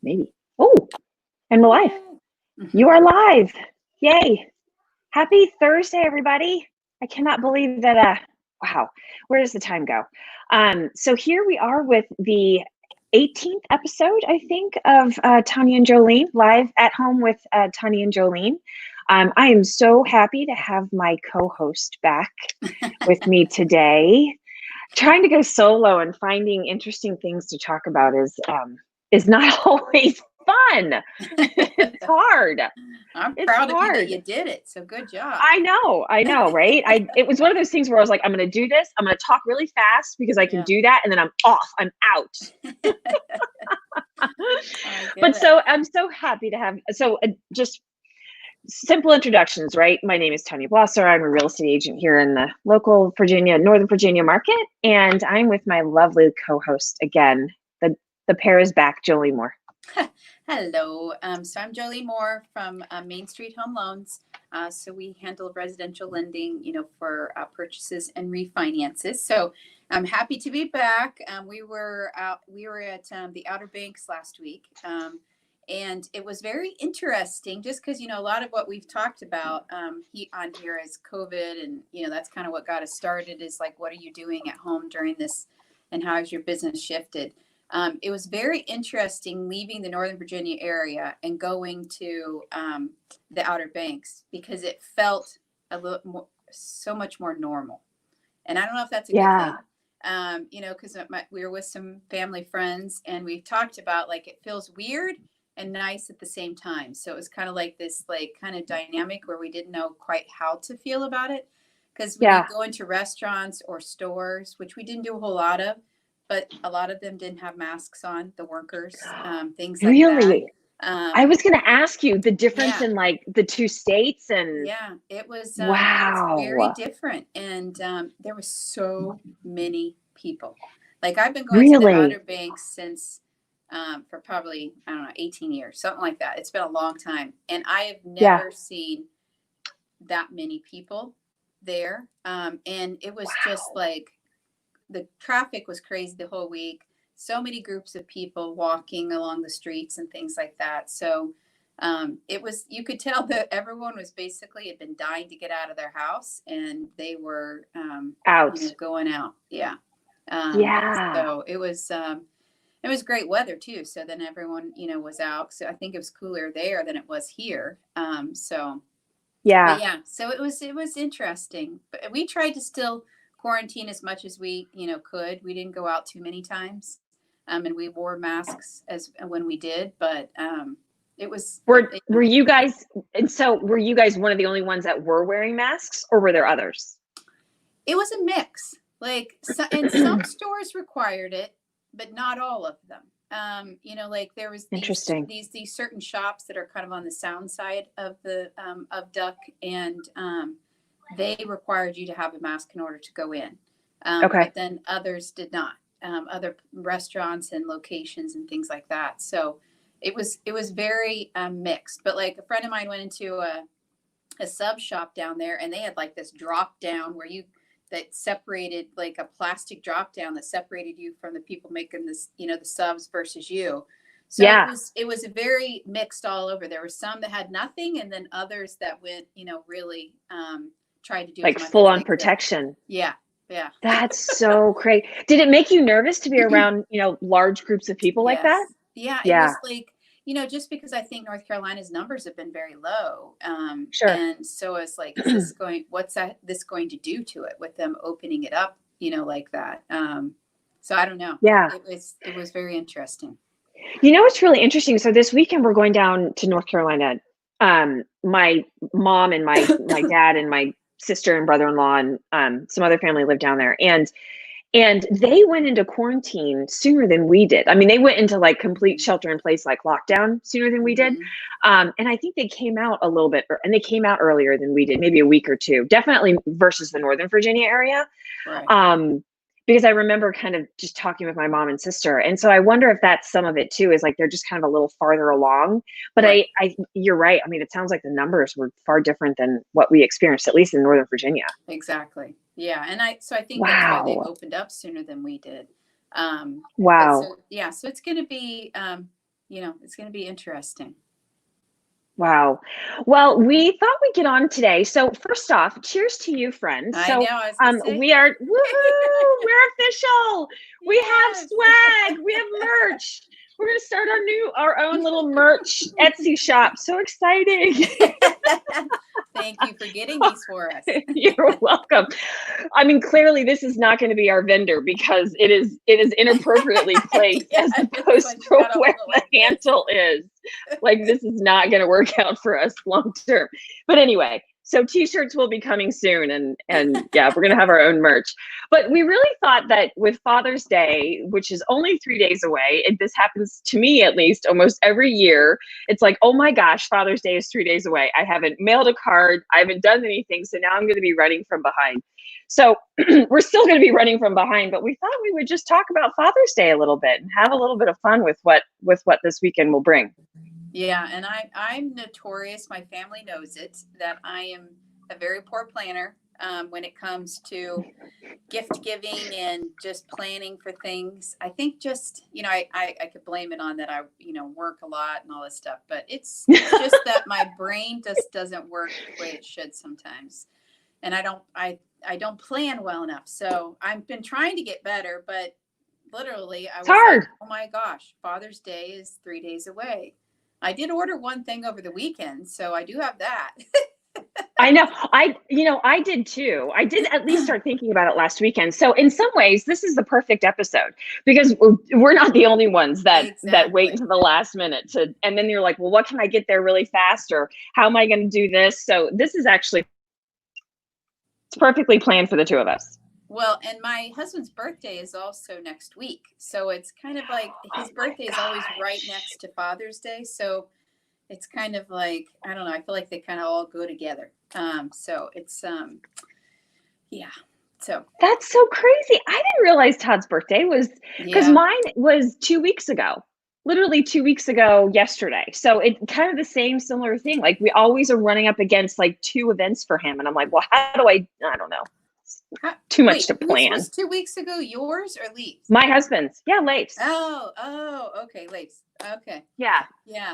Maybe. Oh, and we're live. Yay. You are live. Yay. Happy Thursday, everybody. I cannot believe that, wow, where does the time go? So here we are with the 18th episode, I think, of Tanya and Jolene, live at home with Tanya and Jolene. I am so happy to have my co-host back with me today. Trying to go solo and finding interesting things to talk about is not always fun. It's hard. I'm It's proud of you that hard. you did it. So good job. I know, right? It was one of those things where I was like, I'm going to do this. I'm going to talk really fast because I can do that, and then I'm off. I'm out. But so I'm so happy to have. So just simple introductions, right? My name is Tanya Blosser. I'm a real estate agent here in the local Northern Virginia market, and I'm with my lovely co-host again. The pair is back, Jolene Moore. Hello. So I'm Jolene Moore from Main Street Home Loans. So we handle residential lending, for purchases and refinances. So I'm happy to be back. We were at the Outer Banks last week. And it was very interesting just because, a lot of what we've talked about on here is COVID. And, that's kind of what got us started is like, what are you doing at home during this and how has your business shifted? It was very interesting leaving the Northern Virginia area and going to the Outer Banks because it felt so much more normal. And I don't know if that's a good thing, because we were with some family friends and we've talked about like it feels weird and nice at the same time. So it was kind of like this kind of dynamic where we didn't know quite how to feel about it. Because when you go into restaurants or stores, which we didn't do a whole lot of, but a lot of them didn't have masks on, the workers, things like that. Really? I was going to ask you the difference in like the two states and it was wow. It's very different. And there were so many people. Like I've been going to the Outer Banks since for probably, 18 years, something like that. It's been a long time. And I have never seen that many people there. And it was just like, the traffic was crazy the whole week. So many groups of people walking along the streets and things like that. So it was, you could tell that everyone was basically had been dying to get out of their house and they were out, going out. Yeah. So it was great weather too. So then everyone, was out. So I think it was cooler there than it was here. So it was interesting, but we tried to still quarantine as much as we could. We didn't go out too many times, and we wore masks when we did, but it was were you guys one of the only ones that were wearing masks, or were there others? It was a mix, and some stores required it, but not all of them. Like there was these certain shops that are kind of on the sound side of the of Duck, and they required you to have a mask in order to go in. But then others did not. Other restaurants and locations and things like that. So it was very mixed. But like a friend of mine went into a sub shop down there, and they had like this drop down that separated, like a plastic drop down that separated you from the people making this, the subs versus you. So it was very mixed all over. There were some that had nothing, and then others that went, really tried to do like full on protection. Yeah. That's so crazy. Did it make you nervous to be around, large groups of people like that? Yeah. It was like, just because I think North Carolina's numbers have been very low. Sure. And so it's like, what's this going to do to it with them opening it up, like that? So I don't know. Yeah. It was very interesting. It's really interesting. So this weekend we're going down to North Carolina. My mom and my dad and my sister and brother-in-law and some other family live down there, and they went into quarantine sooner than we did. I mean, they went into like complete shelter in place, like lockdown, sooner than we did. And I think they came out a little bit, and they came out earlier than we did, maybe a week or two, definitely versus the Northern Virginia area. Right. Because I remember kind of just talking with my mom and sister. And so I wonder if that's some of it too, is like, they're just kind of a little farther along, but right. You're right. I mean, it sounds like the numbers were far different than what we experienced, at least in Northern Virginia. Exactly. Yeah. And I think that's why they opened up sooner than we did. Wow. So it's going to be, it's going to be interesting. Wow. Well, we thought we'd get on today. So first off, cheers to you, friends. I So know. I was going to say. we are, woohoo, we're official. We have Yes. swag. We have merch. We're going to start our own little merch Etsy shop. So exciting. Thank you for getting these for us. You're welcome. I mean, clearly this is not going to be our vendor because it is inappropriately placed as opposed to where the handle is. Like, this is not going to work out for us long term. But anyway, so t-shirts will be coming soon, and yeah, we're going to have our own merch. But we really thought that with Father's Day, which is only 3 days away, this happens to me at least almost every year. It's like, oh my gosh, Father's Day is 3 days away. I haven't mailed a card. I haven't done anything. So now I'm going to be running from behind. So we're still going to be running from behind, but we thought we would just talk about Father's Day a little bit and have a little bit of fun with what this weekend will bring. Yeah, and I'm notorious. My family knows it, that I am a very poor planner when it comes to gift giving and just planning for things. I think just, I could blame it on that I, work a lot and all this stuff, but it's just that my brain just doesn't work the way it should sometimes. And I don't plan well enough. So I've been trying to get better, but literally I was like, oh my gosh, Father's Day is 3 days away. I did order one thing over the weekend, so I do have that. I know. I did too. I did at least start thinking about it last weekend. So in some ways, this is the perfect episode because we're not the only ones that wait until the last minute and then you're like, well, what can I get there really fast, or how am I going to do this? So this is actually, it's perfectly planned for the two of us. Well, and my husband's birthday is also next week. So it's kind of like his birthday is always right next to Father's Day. So it's kind of like, I don't know, I feel like they kind of all go together. So it's, yeah. So that's so crazy. I didn't realize Todd's birthday was, because mine was 2 weeks ago, literally 2 weeks ago yesterday. So it kind of the same similar thing. Like, we always are running up against like 2 events for him. And I'm like, well, how do I don't know. Too much to plan. Was 2 weeks ago yours or Leaf's? My husband's. Yeah, Leif's. Oh, okay, Leif's. Okay. Yeah.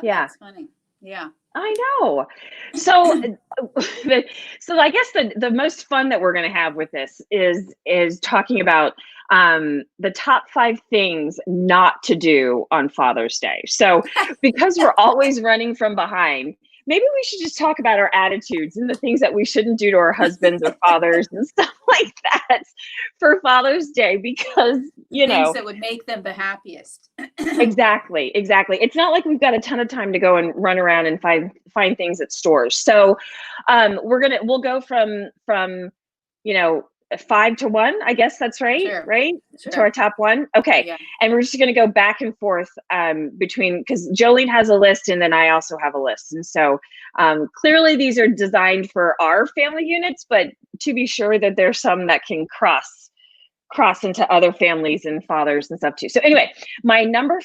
That's funny. Yeah. I know. So I guess the most fun that we're going to have with this is talking about the top 5 things not to do on Father's Day. So because we're always running from behind, maybe we should just talk about our attitudes and the things that we shouldn't do to our husbands or fathers and stuff like that for Father's Day, because, things that would make them the happiest. Exactly. It's not like we've got a ton of time to go and run around and find things at stores. So we'll go from 5 to 1. I guess that's right. Sure. Right. Sure. To our top 1. Okay. Yeah. And we're just going to go back and forth between, because Jolene has a list and then I also have a list. And so clearly these are designed for our family units, but to be sure that there's some that can cross into other families and fathers and stuff too. So anyway, my number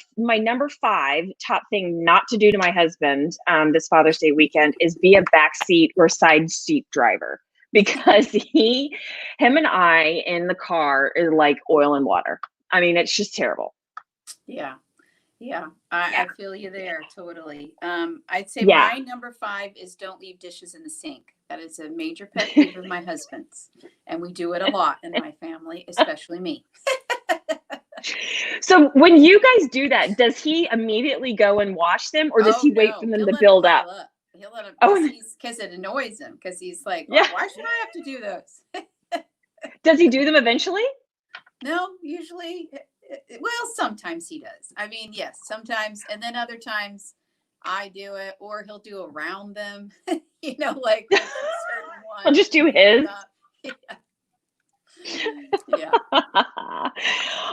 5 top thing not to do to my husband this Father's Day weekend is be a backseat or side seat driver, because him and I in the car is like oil and water. I mean, it's just terrible. Yeah. I feel you there totally. I'd say my number 5 is don't leave dishes in the sink. That is a major pet peeve of my husband's, and we do it a lot in my family, especially me. So when you guys do that, does he immediately go and wash them, or does he wait for them to build up? He'll let him, because it annoys him, because he's like, why should I have to do those? Does he do them eventually? No, usually. Well, sometimes he does. I mean, yes, sometimes. And then other times I do it, or he'll do around them, like a certain one. I'll just do his. Yeah.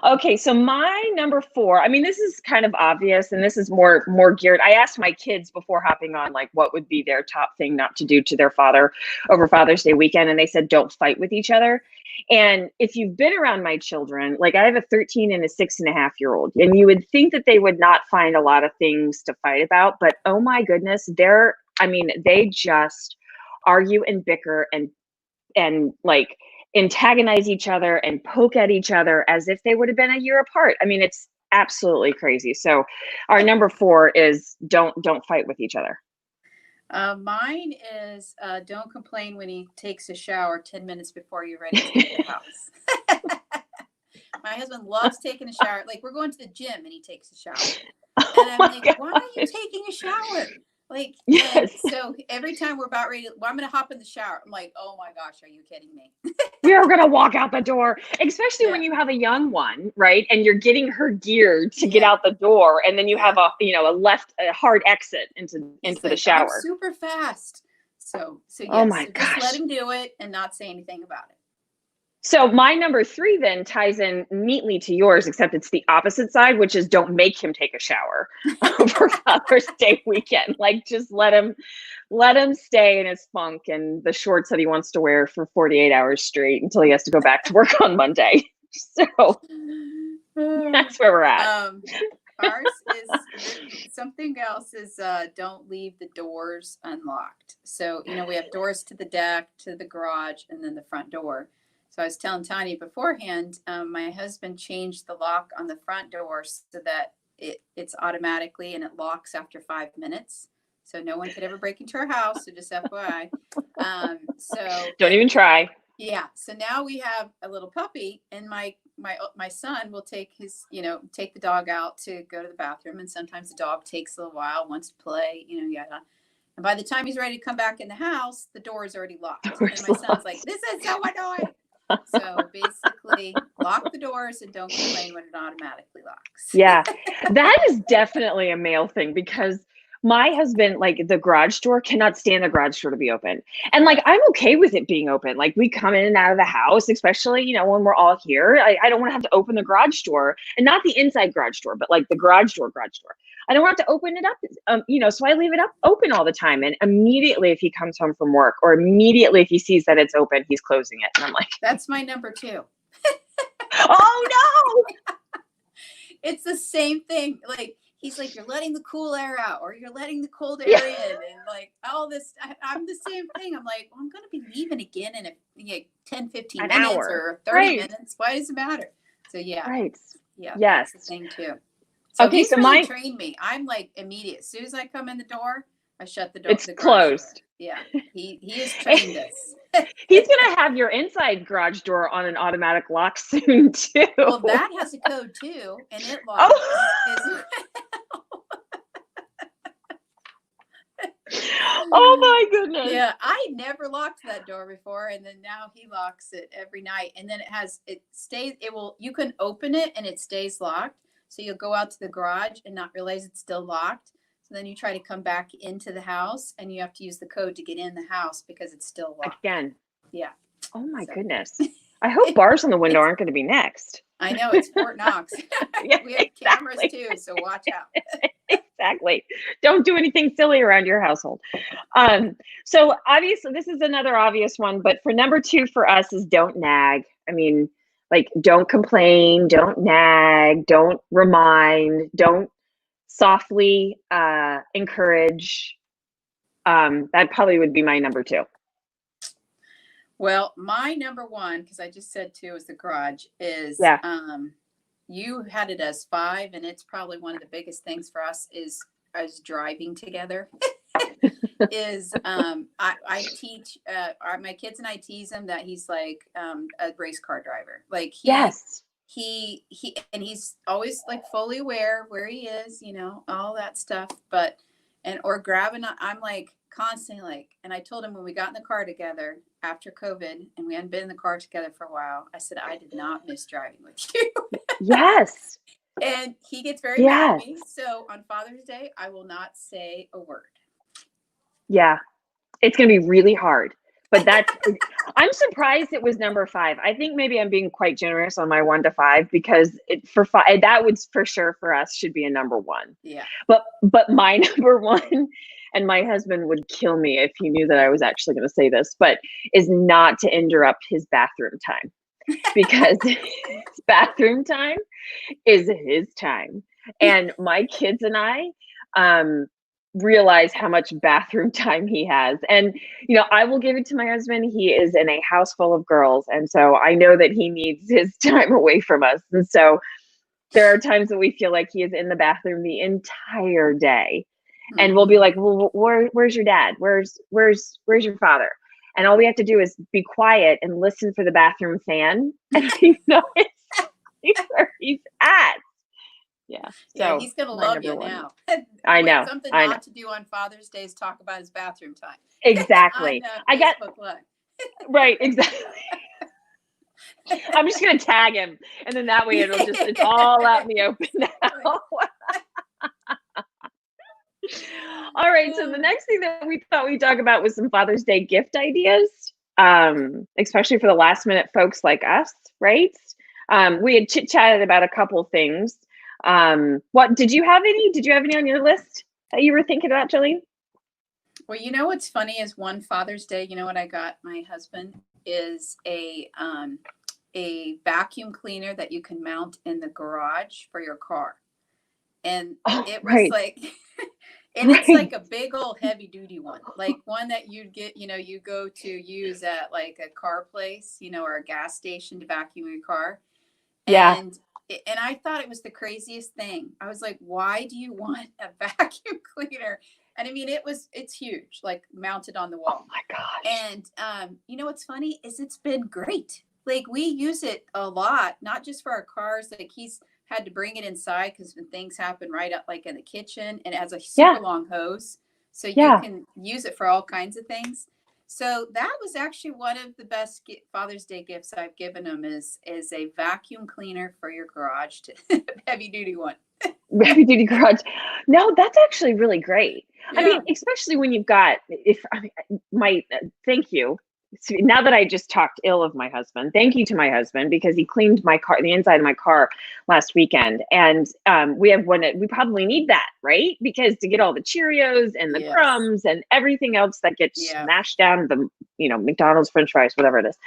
Okay, so my number 4, I mean, this is kind of obvious, and this is more geared. I asked my kids before hopping on, like, what would be their top thing not to do to their father over Father's Day weekend, and they said, don't fight with each other. And if you've been around my children, like I have a 13 and a 6.5-year-old, and you would think that they would not find a lot of things to fight about, but oh my goodness, they just argue and bicker and like antagonize each other and poke at each other as if they would have been a year apart. I mean, absolutely crazy. So our number 4 is don't fight with each other. Mine is don't complain when he takes a shower 10 minutes before you're ready to leave the house. My husband loves taking a shower. Like, we're going to the gym and he takes a shower. And I'm like, why are you taking a shower? Like, yes. So every time we're about ready, I'm going to hop in the shower. I'm like, oh my gosh, are you kidding me? We are going to walk out the door, especially when you have a young one, right? And you're getting her geared to get out the door. And then you have a hard exit into the shower. I'm super fast. So yes, oh my gosh. Just let him do it and not say anything about it. So my number 3 then ties in neatly to yours, except it's the opposite side, which is don't make him take a shower for Father's Day weekend. Like, just let him stay in his funk and the shorts that he wants to wear for 48 hours straight until he has to go back to work on Monday. So that's where we're at. Ours is something else is don't leave the doors unlocked. So, we have doors to the deck, to the garage, and then the front door. So I was telling Tanya beforehand, my husband changed the lock on the front door so that it's automatically, and it locks after 5 minutes. So no one could ever break into our house. So just FYI. So don't even try. Yeah. So now we have a little puppy, and my son will take take the dog out to go to the bathroom. And sometimes the dog takes a little while, wants to play, yada. And by the time he's ready to come back in the house, the door is already locked. And my son's like, this is so annoying. So basically, lock the doors and don't complain when it automatically locks. Yeah, that is definitely a male thing, because my husband, like, the garage door, cannot stand the garage door to be open. And like, I'm okay with it being open. Like, we come in and out of the house, especially, when we're all here. I don't want to have to open the garage door, and not the inside garage door, but like the garage door. I don't want to open it up, so I leave it open all the time. And immediately if he comes home from work, or immediately if he sees that it's open, he's closing it. And I'm like, that's my number 2. Oh no. It's the same thing. Like, he's like, you're letting the cool air out, or you're letting the cold air in, and like all this. I'm the same thing. I'm like, well, I'm going to be leaving again in 10, 15 minutes hour. Or 30 minutes. Why does it matter? So yeah. Right. Yeah. Yes. That's the thing too. So okay. he's So really trained me. I'm like immediate. As soon as I come in the door, I shut the door. It's closed. Door. Yeah. He has trained us. He's going to have your inside garage door on an automatic lock soon too. Well, that has a code too, and it locks. Oh my goodness. Yeah, I never locked that door before, and then now he locks it every night. And then you can open it and it stays locked. So you'll go out to the garage and not realize it's still locked. So then you try to come back into the house, and you have to use the code to get in the house because it's still locked. Again. Yeah. Oh my goodness. I hope bars on the window aren't going to be next. I know, it's Fort Knox. Yeah, we have cameras too, so watch out. Exactly. Don't do anything silly around your household. So obviously, this is another obvious one, but for number 2 for us is don't nag. I mean, like, don't complain, don't nag, don't remind, don't softly encourage. That probably would be my number 2. Well, my number 1, because I just said 2 is the garage, is you had it as 5, and it's probably one of the biggest things for us is driving together. I teach my kids, and I tease him that he's like a race car driver. Like, he's always like fully aware where he is, all that stuff. Or grabbing, I'm like constantly like, and I told him when we got in the car together after COVID and we hadn't been in the car together for a while, I said, I did not miss driving with you. Yes. And he gets very mad at me. So on Father's Day, I will not say a word. Yeah. It's going to be really hard. But I'm surprised it was number 5. I think maybe I'm being quite generous on my 1 to 5, because for 5, that would for sure for us should be a number 1. Yeah. But my number 1, and my husband would kill me if he knew that I was actually going to say this, but is not to interrupt his bathroom time, because his bathroom time is his time. And my kids and I, realize how much bathroom time he has. And, I will give it to my husband. He is in a house full of girls. And so I know that he needs his time away from us. And so there are times that we feel like he is in the bathroom the entire day. And we'll be Mhm. like, well, where's your dad? Where's your father? And all we have to do is be quiet and listen for the bathroom fan, and we know it's where he's at. Yeah. Yeah, So he's gonna my love number you one. now. I Wait, know. something I know. not to do on Father's Day is talk about his bathroom time on Exactly. I got Facebook Live. right. Exactly. I'm just gonna tag him, and then that way it's all out in the open now. All right. So the next thing that we thought we'd talk about was some Father's Day gift ideas, especially for the last minute folks like us, right? We had chit chatted about a couple things. What did you have any? Did you have any on your list that you were thinking about, Jolene? Well, you know what's funny is one Father's Day, you know what I got my husband is a vacuum cleaner that you can mount in the garage for your car. And Oh, it was right, like and it's right. like a big old heavy duty one, like one that you'd get, you go to use at like a car place, or a gas station to vacuum your car. Yeah. And I thought it was the craziest thing. I was like, why do you want a vacuum cleaner? And I mean, it's huge, like mounted on the Oh wall. my gosh. And you know what's funny is it's been great. Like we use it a lot, not just for our cars. Like he's had to bring it inside because when things happen right up like in the kitchen, and it has a super Yeah. long hose, so you Yeah. can use it for all kinds of things. So that was actually one of the best Father's Day gifts I've given him is a vacuum cleaner for your garage, to heavy duty one. Heavy duty garage. No, that's actually really great. I Yeah. mean, especially when you've got, if I mean, my thank you. Now that I just talked ill of my husband, thank you to my husband because he cleaned my car, the inside of my car last weekend. And we have one, we probably need that, right? Because to get all the Cheerios and the Yes. crumbs and everything else that gets Yeah. smashed down the, McDonald's French fries, whatever it is.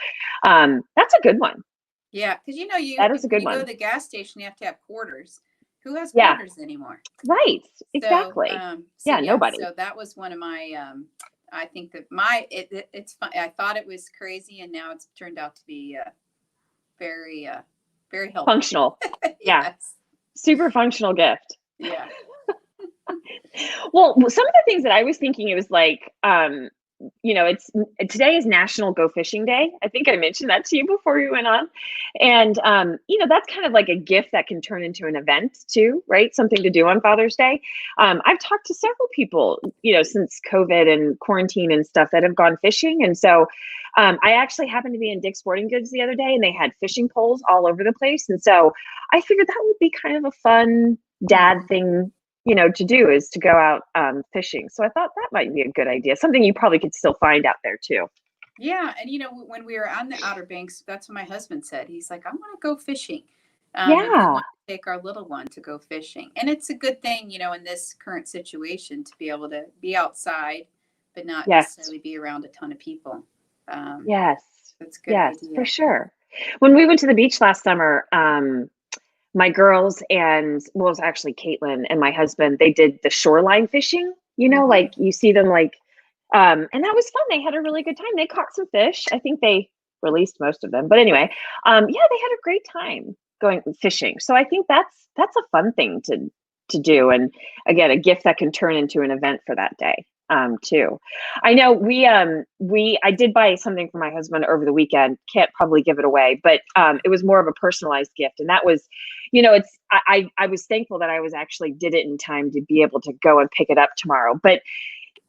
That's a good one. Yeah, because That is a when good you go to one. the gas station, you have to have quarters. Who has Yeah, quarters anymore? right. So, Exactly. so Yeah, yeah, nobody. so that was one of my. I think that it's fun. I thought it was crazy, and now it's turned out to be very, very helpful. Functional. Yeah, Yes. super functional gift. Yeah. Well, some of the things that I was thinking, it was like, it's today is National Go Fishing Day. I think I mentioned that to you before we went on. And, that's kind of like a gift that can turn into an event too, right? Something to do on Father's Day. I've talked to several people, since COVID and quarantine and stuff that have gone fishing. And so I actually happened to be in Dick's Sporting Goods the other day and they had fishing poles all over the place. And so I figured that would be kind of a fun dad Mhm. thing to do is to go out fishing. So I thought that might be a good idea. Something you probably could still find out there too. Yeah, and when we were on the Outer Banks, that's what my husband said. He's like, "I want to go fishing," and he Yeah. wanted to take our little one to go fishing. And it's a good thing, in this current situation, to be able to be outside, but not Yes. necessarily be around a ton of people. Um, Yes. that's a good Yes, for idea. sure. When we went to the beach last summer, my girls and well, it was actually Caitlin and my husband, they did the shoreline fishing, Hmm. like you see them like, and that was fun. They had a really good time. They caught some fish. I think they released most of them, but anyway, yeah, they had a great time going fishing. So I think that's a fun thing to do. And again, a gift that can turn into an event for that day. Too. I know I did buy something for my husband over the weekend. Can't probably give it away, but it was more of a personalized gift. And that was, I was thankful that I was actually did it in time to be able to go and pick it up tomorrow. But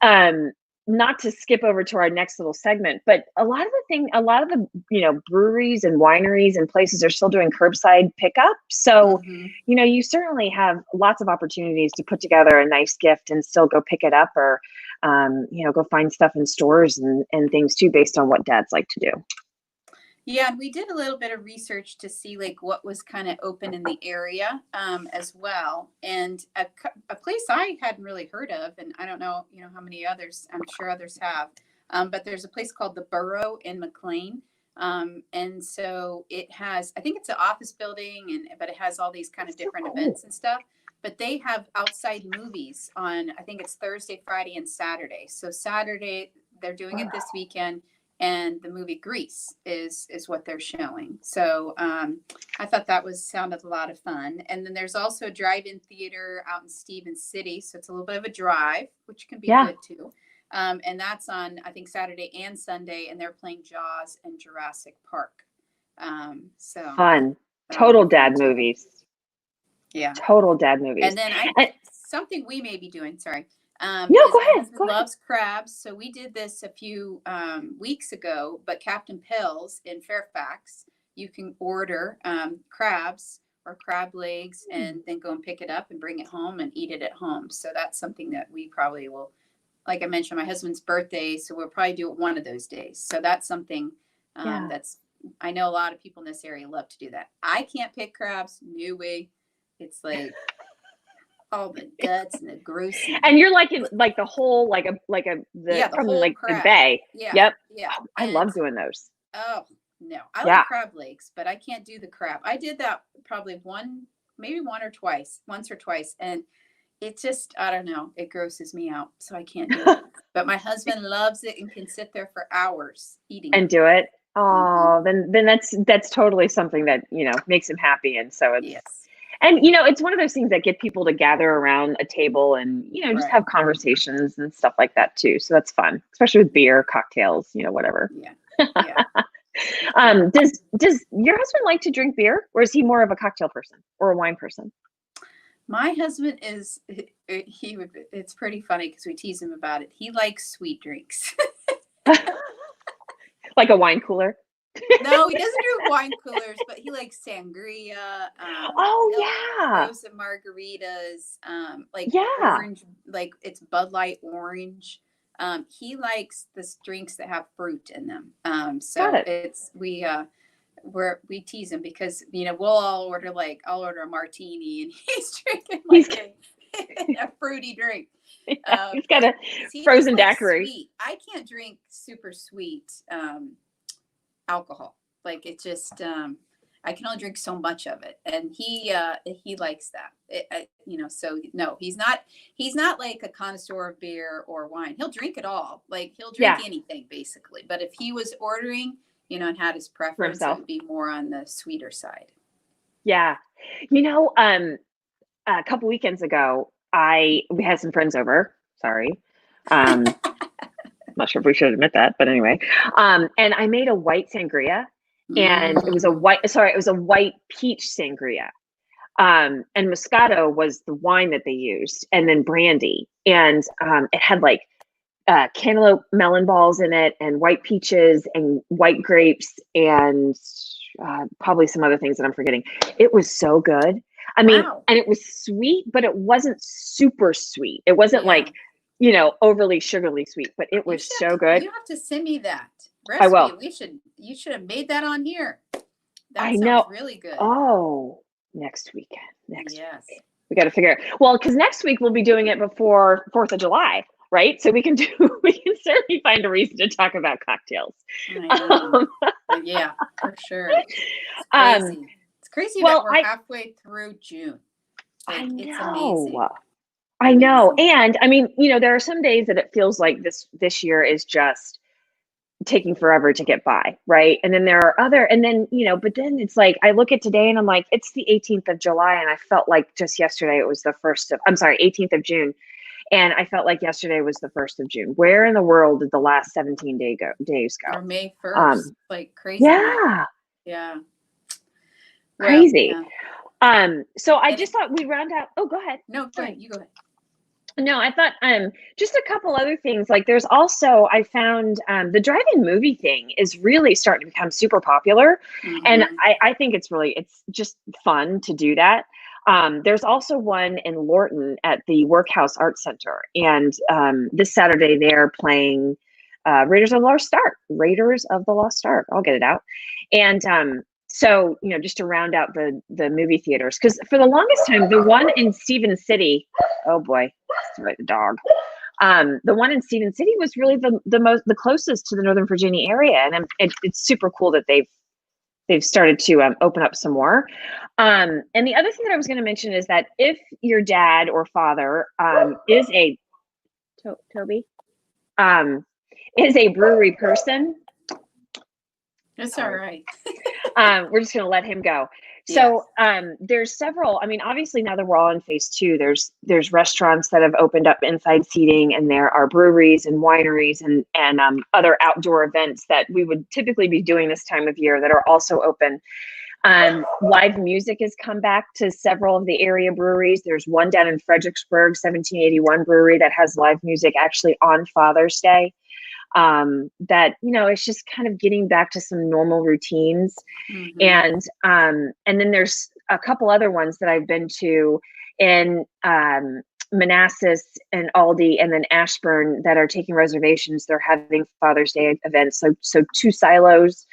um not to skip over to our next little segment, but a lot of the breweries and wineries and places are still doing curbside pickup. So, Hmm. you certainly have lots of opportunities to put together a nice gift and still go pick it up or, go find stuff in stores and things too, based on what dads like to do. Yeah, and we did a little bit of research to see like what was kind of open in the area as well. And a place I hadn't really heard of, and I don't know, how many others. I'm sure others have, but there's a place called the Burrow in McLean, and so it has. I think it's an office building, but it has all these kind of So different cool. events and stuff. But they have outside movies on. I think it's Thursday, Friday, and Saturday. So Saturday they're doing it this weekend and the movie Grease is what they're showing. So I thought that sounded a lot of fun. And then there's also a drive-in theater out in Stevens City, so it's a little bit of a drive, which can be good too. And that's on, I think, Saturday and Sunday, and they're playing Jaws and Jurassic Park. So fun. Total dad movies. Yeah. Total dad movies. And then something we may be doing, sorry. No, go ahead. My husband loves crabs. So we did this a few weeks ago, but Captain Pell's in Fairfax, you can order crabs or crab legs and then go and pick it up and bring it home and eat it at home. So that's something that we probably will, like I mentioned, my husband's birthday. So we'll probably do it one of those days. So that's something I know a lot of people in this area love to do that. I can't pick crabs. No way. It's like all the guts and the gross. And you're like in like the whole from like crab. The bay. Yeah. Yep. Yeah. I love doing those. Oh no, I like crab legs, but I can't do the crab. I did that probably once or twice, and it just, I don't know, it grosses me out, so I can't do it. But my husband loves it and can sit there for hours eating and do it. Oh, then that's totally something that makes him happy, and so it's. Yes. And, it's one of those things that get people to gather around a table and, just have conversations and stuff like that too. So that's fun, especially with beer, cocktails, whatever. Yeah. Does your husband like to drink beer, or is he more of a cocktail person or a wine person? My husband it's pretty funny because we tease him about it. He likes sweet drinks. Like a wine cooler? No, he doesn't do wine coolers, but he likes sangria. Some margaritas. Orange, like it's Bud Light orange. He likes the drinks that have fruit in them. So we tease him because we'll all order I'll order a martini and he's drinking a fruity drink. He's got a frozen daiquiri. Sweet. I can't drink super sweet alcohol. Like it just I can only drink so much of it, and he likes that. So no, he's not like a connoisseur of beer or wine. He'll drink it all. Like he'll drink anything basically. But if he was ordering, and had his preference, it would be more on the sweeter side. Yeah, a couple weekends ago, we had some friends over. Sorry. I'm not sure if we should admit that, but anyway. And I made a white sangria, and it was a white peach sangria. And Moscato was the wine that they used, and then brandy. And it had cantaloupe melon balls in it, and white peaches and white grapes, and probably some other things that I'm forgetting. It was so good. I mean, and it was sweet, but it wasn't super sweet. It wasn't overly sugarly sweet, but it was so good. You have to send me that recipe. I will. You should have made that on here. That sounds really good. Oh, next weekend. Next week. We got to figure it. Well, because next week we'll be doing it before 4th of July, right? So we can certainly find a reason to talk about cocktails. Yeah, for sure. It's crazy. It's crazy that we're halfway through June. I know. It's amazing. I know. And I mean, there are some days that it feels like this year is just taking forever to get by, right? And then there are but then it's like I look at today and I'm like, it's the 18th of July, and I felt like just yesterday it was the 18th of June, and I felt like yesterday was the 1st of June. Where in the world did the last 17 days go? Or May 1st, crazy. Yeah. Crazy. So I just thought we'd round out. Oh, go ahead. No, go ahead. You go ahead. No, I thought just a couple other things. Like there's also, I found the drive-in movie thing is really starting to become super popular. And I think it's just fun to do that. There's also one in Lorton at the Workhouse Art Center. And this Saturday they're playing Raiders of the Lost Ark. I'll get it out. And so, just to round out the movie theaters, because for the longest time, the one in Stevens City, oh boy, the dog. The one in Stevens City was really the closest to the Northern Virginia area, and it's super cool that they've started to open up some more. And the other thing that I was going to mention is that if your dad or father is a Toby is a brewery person, That's all right. We're just going to let him go. Yes. So there's several. I mean, obviously now that we're all in phase two, there's restaurants that have opened up inside seating, and there are breweries and wineries and other outdoor events that we would typically be doing this time of year that are also open. Live music has come back to several of the area breweries. There's one down in Fredericksburg, 1781 Brewery, that has live music actually on Father's Day. That, you know, it's just kind of getting back to some normal routines. Mm-hmm. And then there's a couple other ones that I've been to in Manassas and Aldi and then Ashburn that are taking reservations. They're having Father's Day events. So Two Silos,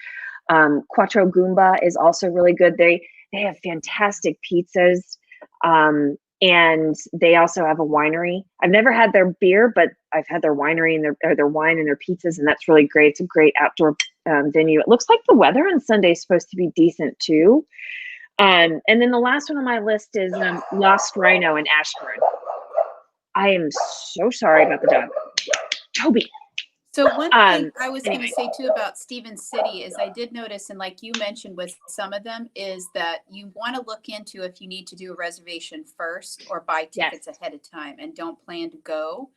Quattro Goomba is also really good. They have fantastic pizzas. And they also have a winery. I've never had their beer, but I've had their winery and their wine and their pizzas, and that's really great. It's a great outdoor venue. It looks like the weather on Sunday is supposed to be decent too. And then the last one on my list is Lost Rhino in Ashburn. I am so sorry about the dog, Toby. So one thing I was going to Anyway. say too about Stevens City is I did notice, and like you mentioned with some of them, is that you want to look into if you need to do a reservation first or buy tickets ahead of time and don't plan to go.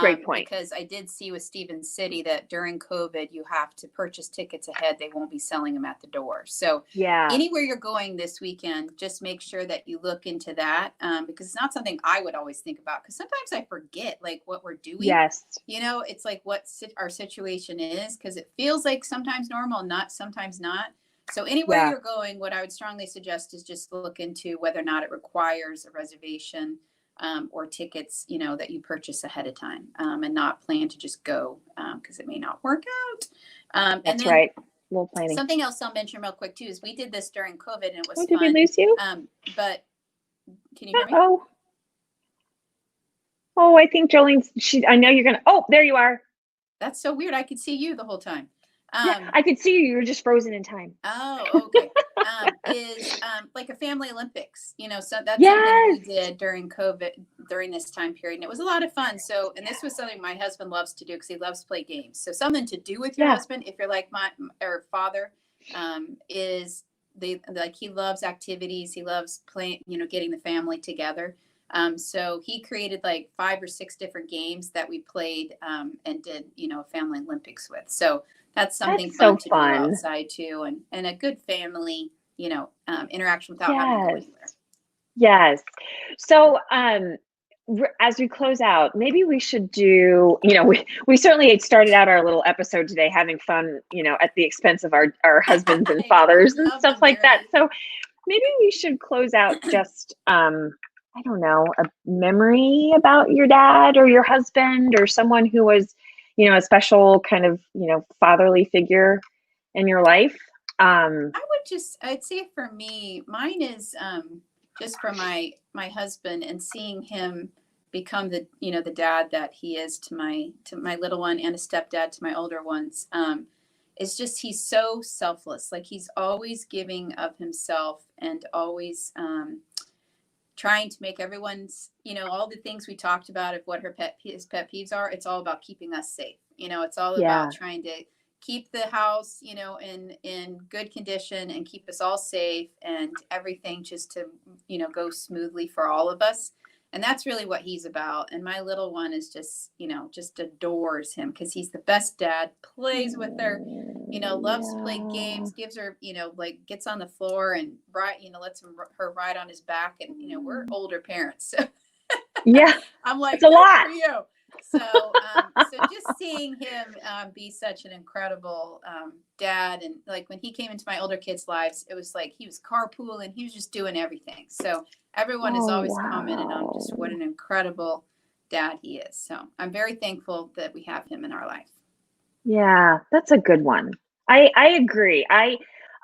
Great point. Because I did see with Stevens City that during COVID, you have to purchase tickets ahead. They won't be selling them at the door. So Yeah. anywhere you're going this weekend, just make sure that you look into that because it's not something I would always think about because sometimes I forget like what we're doing. Yes. You know, it's like what our situation is because it feels like sometimes normal, sometimes not. So anywhere you're going, what I would strongly suggest is just look into whether or not it requires a reservation or tickets, you know, that you purchase ahead of time and not plan to just go because it may not work out. That's right. A little planning. Something else I'll mention real quick too is we did this during COVID and it was fun. Did we lose you? But can you hear me? Oh, I think Jolene's. I know you're gonna. Oh, there you are. That's so weird. I could see you the whole time. Yeah, I could see you. You were just frozen in time. Oh, okay. Is like a family Olympics, you know, so that's something we did during COVID during this time period. And it was a lot of fun. So, and this was something my husband loves to do because he loves to play games. So something to do with your husband, if you're like my father, is he loves activities. He loves playing, you know, getting the family together. So he created like 5 or 6 different games that we played and did, you know, family Olympics with. So that's something fun to do outside too, and a good family, you know, interaction without having to go anywhere. Yes. So as we close out, maybe we should do, you know, we certainly started out our little episode today having fun, you know, at the expense of our husbands and fathers and stuff like that. So maybe we should close out just I don't know, a memory about your dad or your husband or someone who was, you know, a special kind of, you know, fatherly figure in your life. I'd say for me, mine is just for my husband and seeing him become the, you know, the dad that he is to my little one and a stepdad to my older ones. It's just, he's so selfless. Like he's always giving of himself and always trying to make everyone's, you know, all the things we talked about of what his pet peeves are. It's all about keeping us safe. You know, it's all about trying to keep the house, you know, in good condition and keep us all safe and everything just to, you know, go smoothly for all of us. And that's really what he's about. And my little one is just, you know, just adores him because he's the best dad, plays with her, you know, loves to play games, gives her, you know, like gets on the floor and you know, lets her ride on his back. And, you know, we're older parents. So I'm like, it's a lot for you. So just seeing him be such an incredible dad, and like when he came into my older kids' lives, it was like he was carpooling, he was just doing everything. So everyone has always commented on just what an incredible dad he is. So I'm very thankful that we have him in our life. Yeah, that's a good one. I agree. I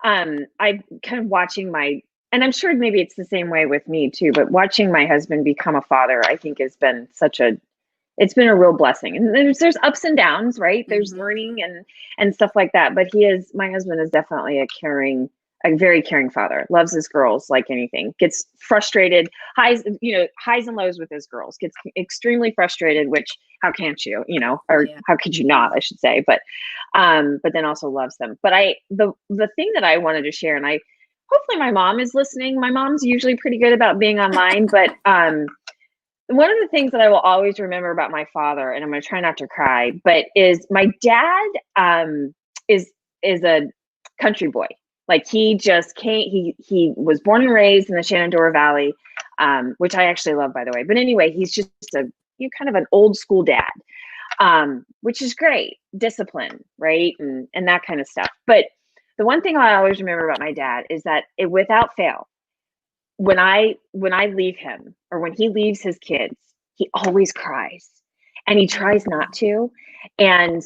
kind of watching and I'm sure maybe it's the same way with me too, but watching my husband become a father, I think has been it's been a real blessing. And there's ups and downs, right? There's learning and stuff like that. But my husband is definitely a very caring father, loves his girls like anything, gets frustrated, highs and lows with his girls, gets extremely frustrated, which how can't you, you know, or Yeah. how could you not, I should say, but then also loves them. But the thing that I wanted to share, and hopefully my mom is listening. My mom's usually pretty good about being online, but one of the things that I will always remember about my father, and I'm going to try not to cry, but is my dad is a country boy. Like he just came, he was born and raised in the Shenandoah Valley, which I actually love, by the way. But anyway, he's just kind of an old school dad, which is great, discipline, right, and that kind of stuff. But the one thing I always remember about my dad is that without fail, when I leave him or when he leaves his kids, he always cries, and he tries not to, and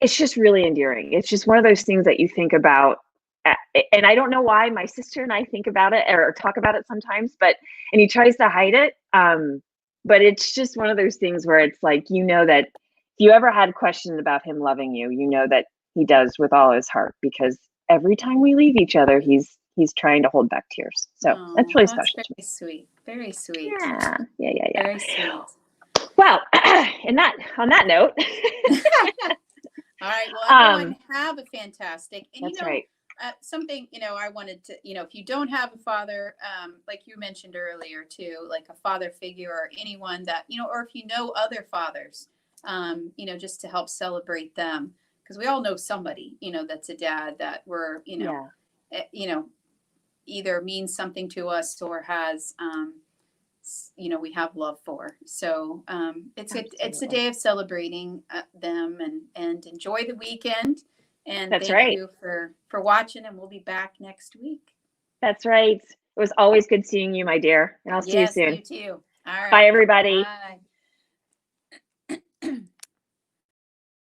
it's just really endearing. It's just one of those things that you think about. And I don't know why my sister and I think about it or talk about it sometimes, and he tries to hide it. But it's just one of those things where it's like, you know, that if you ever had questions about him loving you, you know that he does with all his heart, because every time we leave each other, he's trying to hold back tears. So that's really special. Very sweet. Very sweet. Yeah. Very sweet. Well, on that note. All right. Well, everyone have a fantastic. And that's right. Something, I wanted to, if you don't have a father, like you mentioned earlier too, like a father figure or anyone that, or if you know other fathers, just to help celebrate them, because we all know somebody, that's a dad that we're, either means something to us or has, we have love for. So it's a day of celebrating them and enjoy the weekend. And that's thank right. you for watching, and we'll be back next week. That's right. It was always good seeing you, my dear. And I'll see you soon. You too. All right. Bye, everybody. Bye.